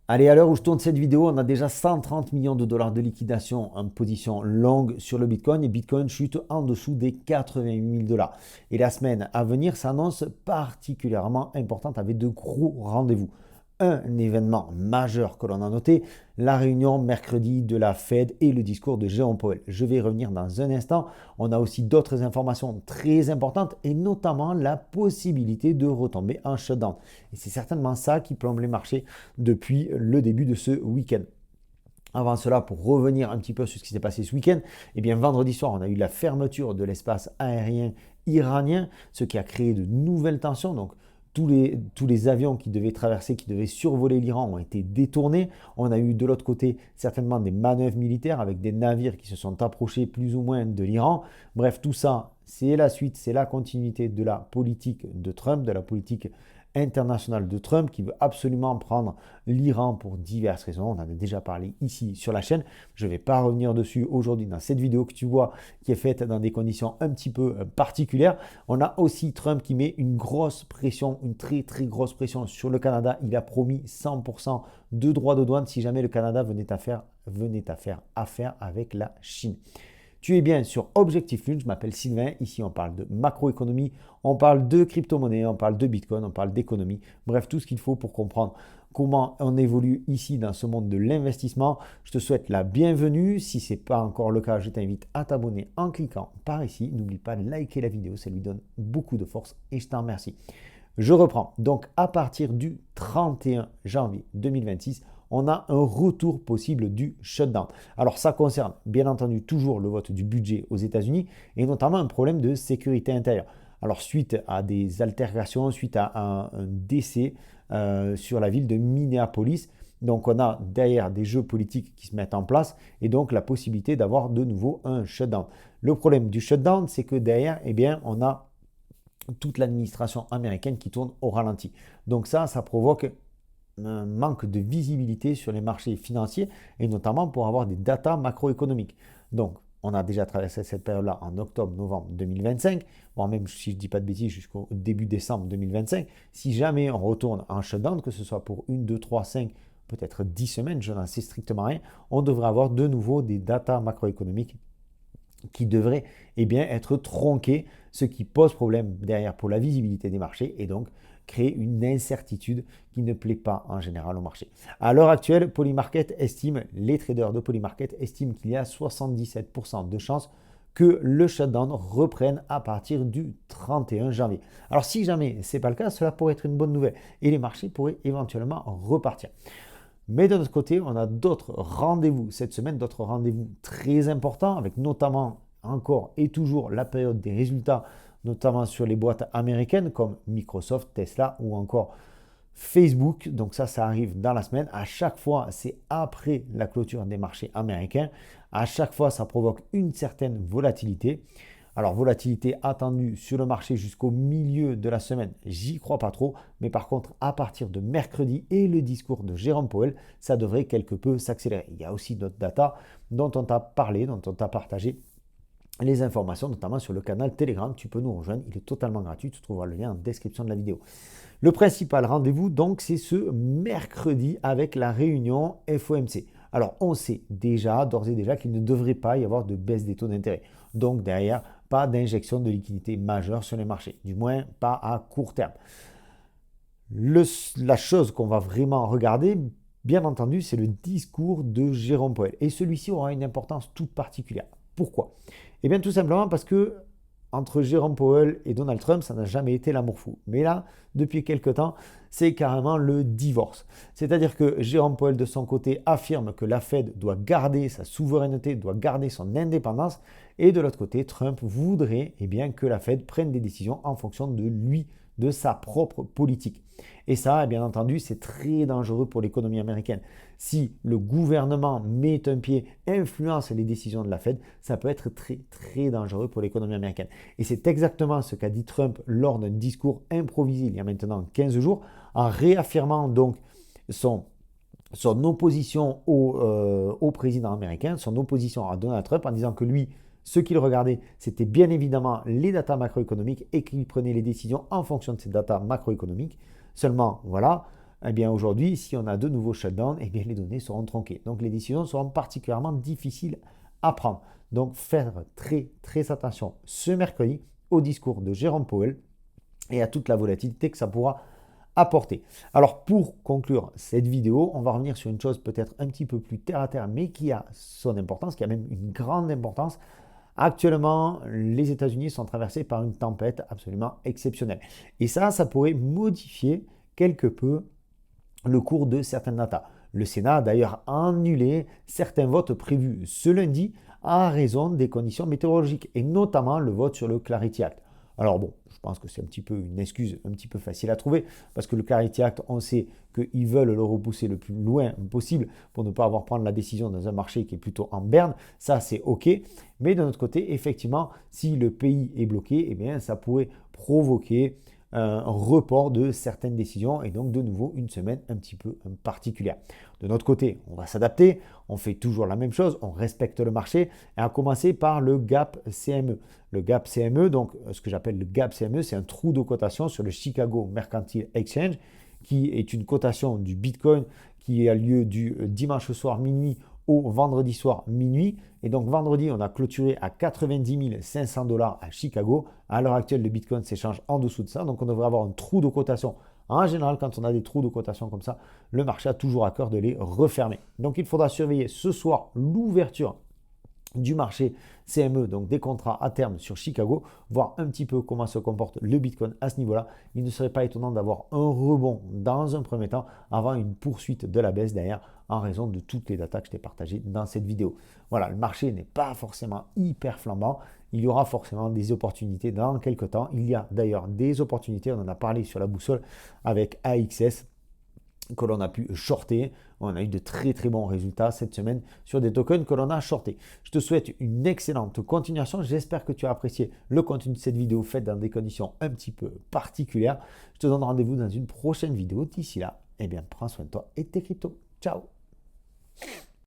Allez, à l'heure où je tourne cette vidéo, on a déjà 130 millions de dollars de liquidation en position longue sur le Bitcoin et Bitcoin chute en dessous des 88 000 dollars. Et la semaine à venir s'annonce particulièrement importante avec de gros rendez-vous. Un événement majeur que l'on a noté, la réunion mercredi de la Fed et le discours de Jérôme Powell. Je vais y revenir dans un instant. On a aussi d'autres informations très importantes et notamment la possibilité de retomber en shutdown. Et c'est certainement ça qui plombe les marchés depuis le début de ce week-end. Avant cela, pour revenir un petit peu sur ce qui s'est passé ce week-end, eh bien vendredi soir, on a eu la fermeture de l'espace aérien iranien, ce qui a créé de nouvelles tensions. Donc tous les avions qui devaient traverser, qui devaient survoler l'Iran ont été détournés. On a eu de l'autre côté certainement des manœuvres militaires avec des navires qui se sont approchés plus ou moins de l'Iran. Bref, tout ça, c'est la suite, c'est la continuité de la politique de Trump, de la politique international de Trump qui veut absolument prendre l'Iran pour diverses raisons. On en a déjà parlé ici sur la chaîne. Je ne vais pas revenir dessus aujourd'hui dans cette vidéo que tu vois qui est faite dans des conditions un petit peu particulières. On a aussi Trump qui met une grosse pression, une très très grosse pression sur le Canada. Il a promis 100% de droits de douane si jamais le Canada venait à faire affaire avec la Chine. Tu es bien sur Objectif Lune, je m'appelle Sylvain. Ici, on parle de macroéconomie, on parle de crypto-monnaie, on parle de Bitcoin, on parle d'économie. Bref, tout ce qu'il faut pour comprendre comment on évolue ici dans ce monde de l'investissement. Je te souhaite la bienvenue. Si ce n'est pas encore le cas, je t'invite à t'abonner en cliquant par ici. N'oublie pas de liker la vidéo, ça lui donne beaucoup de force et je t'en remercie. Je reprends. Donc, à partir du 31 janvier 2026, on a un retour possible du shutdown. Alors, ça concerne bien entendu toujours le vote du budget aux États-Unis et notamment un problème de sécurité intérieure. Alors, suite à des altérations, suite à un décès sur la ville de Minneapolis, donc on a derrière des jeux politiques qui se mettent en place et donc la possibilité d'avoir de nouveau un shutdown. Le problème du shutdown, c'est que derrière, eh bien, on a toute l'administration américaine qui tourne au ralenti. Donc ça provoque un manque de visibilité sur les marchés financiers et notamment pour avoir des datas macroéconomiques. Donc, on a déjà traversé cette période-là en octobre-novembre 2025, voire même si je ne dis pas de bêtises jusqu'au début décembre 2025. Si jamais on retourne en shutdown, que ce soit pour une, deux, trois, cinq, peut-être 10 semaines, je n'en sais strictement rien, on devrait avoir de nouveau des datas macroéconomiques qui devraient être tronquées, ce qui pose problème derrière pour la visibilité des marchés et donc créer une incertitude qui ne plaît pas en général au marché. À l'heure actuelle, les traders de Polymarket estiment qu'il y a 77% de chances que le shutdown reprenne à partir du 31 janvier. Alors si jamais ce n'est pas le cas, cela pourrait être une bonne nouvelle et les marchés pourraient éventuellement repartir. Mais de notre côté, on a d'autres rendez-vous cette semaine, d'autres rendez-vous très importants, avec notamment encore et toujours la période des résultats, notamment sur les boîtes américaines comme Microsoft, Tesla ou encore Facebook. Donc ça arrive dans la semaine. À chaque fois, c'est après la clôture des marchés américains. À chaque fois, ça provoque une certaine volatilité. Alors, volatilité attendue sur le marché jusqu'au milieu de la semaine, j'y crois pas trop. Mais par contre, à partir de mercredi et le discours de Jérôme Powell, ça devrait quelque peu s'accélérer. Il y a aussi d'autres data dont on t'a parlé, dont on t'a partagé les informations, notamment sur le canal Telegram. Tu peux nous rejoindre, il est totalement gratuit. Tu trouveras le lien en description de la vidéo. Le principal rendez-vous, donc, c'est ce mercredi avec la réunion FOMC. Alors, on sait déjà, d'ores et déjà, qu'il ne devrait pas y avoir de baisse des taux d'intérêt. Donc, derrière, pas d'injection de liquidité majeure sur les marchés, du moins pas à court terme. La chose qu'on va vraiment regarder, bien entendu, c'est le discours de Jérôme Powell. Et celui-ci aura une importance toute particulière. Pourquoi? Eh bien, tout simplement parce que entre Jérôme Powell et Donald Trump, ça n'a jamais été l'amour fou. Mais là, depuis quelque temps, c'est carrément le divorce. C'est-à-dire que Jérôme Powell, de son côté, affirme que la Fed doit garder sa souveraineté, doit garder son indépendance. Et de l'autre côté, Trump voudrait que la Fed prenne des décisions en fonction de lui, de sa propre politique. Et ça, bien entendu, c'est très dangereux pour l'économie américaine. Si le gouvernement met un pied, influence les décisions de la Fed, ça peut être très très dangereux pour l'économie américaine. Et c'est exactement ce qu'a dit Trump lors d'un discours improvisé il y a maintenant 15 jours, en réaffirmant donc son opposition au président américain, son opposition à Donald Trump, en disant que lui, ce qu'il regardait, c'était bien évidemment les datas macroéconomiques et qu'il prenait les décisions en fonction de ces datas macroéconomiques. Seulement, voilà, eh bien aujourd'hui, si on a de nouveaux shutdowns, eh bien les données seront tronquées. Donc les décisions seront particulièrement difficiles à prendre. Donc faire très très attention ce mercredi au discours de Jérôme Powell et à toute la volatilité que ça pourra apporter. Alors pour conclure cette vidéo, on va revenir sur une chose peut-être un petit peu plus terre à terre, mais qui a son importance, qui a même une grande importance. Actuellement, les États-Unis sont traversés par une tempête absolument exceptionnelle. Et ça pourrait modifier quelque peu le cours de certaines datas. Le Sénat a d'ailleurs annulé certains votes prévus ce lundi à raison des conditions météorologiques, et notamment le vote sur le Clarity Act. Alors bon, je pense que c'est un petit peu une excuse un petit peu facile à trouver, parce que le Clarity Act, on sait qu'ils veulent le repousser le plus loin possible pour ne pas avoir à prendre la décision dans un marché qui est plutôt en berne. Ça, c'est OK. Mais de notre côté, effectivement, si le pays est bloqué, eh bien, ça pourrait provoquer un report de certaines décisions et donc de nouveau une semaine un petit peu particulière. De notre côté, on va s'adapter, on fait toujours la même chose, on respecte le marché et à commencer par le gap CME. Le gap CME, donc ce que j'appelle le gap CME, c'est un trou de cotation sur le Chicago Mercantile Exchange qui est une cotation du Bitcoin qui a lieu du dimanche soir minuit au vendredi soir minuit. Et donc vendredi, on a clôturé à 90 500 $ à Chicago. À l'heure actuelle, le Bitcoin s'échange en dessous de ça. Donc on devrait avoir un trou de cotation. En général, quand on a des trous de cotation comme ça, le marché a toujours à cœur de les refermer. Donc il faudra surveiller ce soir l'ouverture du marché CME, donc des contrats à terme sur Chicago, voir un petit peu comment se comporte le Bitcoin à ce niveau-là. Il ne serait pas étonnant d'avoir un rebond dans un premier temps avant une poursuite de la baisse derrière en raison de toutes les datas que je t'ai partagées dans cette vidéo. Voilà, le marché n'est pas forcément hyper flambant. Il y aura forcément des opportunités dans quelques temps. Il y a d'ailleurs des opportunités, on en a parlé sur la boussole avec AXS, que l'on a pu shorter. On a eu de très très bons résultats cette semaine sur des tokens que l'on a shortés. Je te souhaite une excellente continuation. J'espère que tu as apprécié le contenu de cette vidéo faite dans des conditions un petit peu particulières. Je te donne rendez-vous dans une prochaine vidéo. D'ici là, eh bien, prends soin de toi et de tes cryptos. Ciao!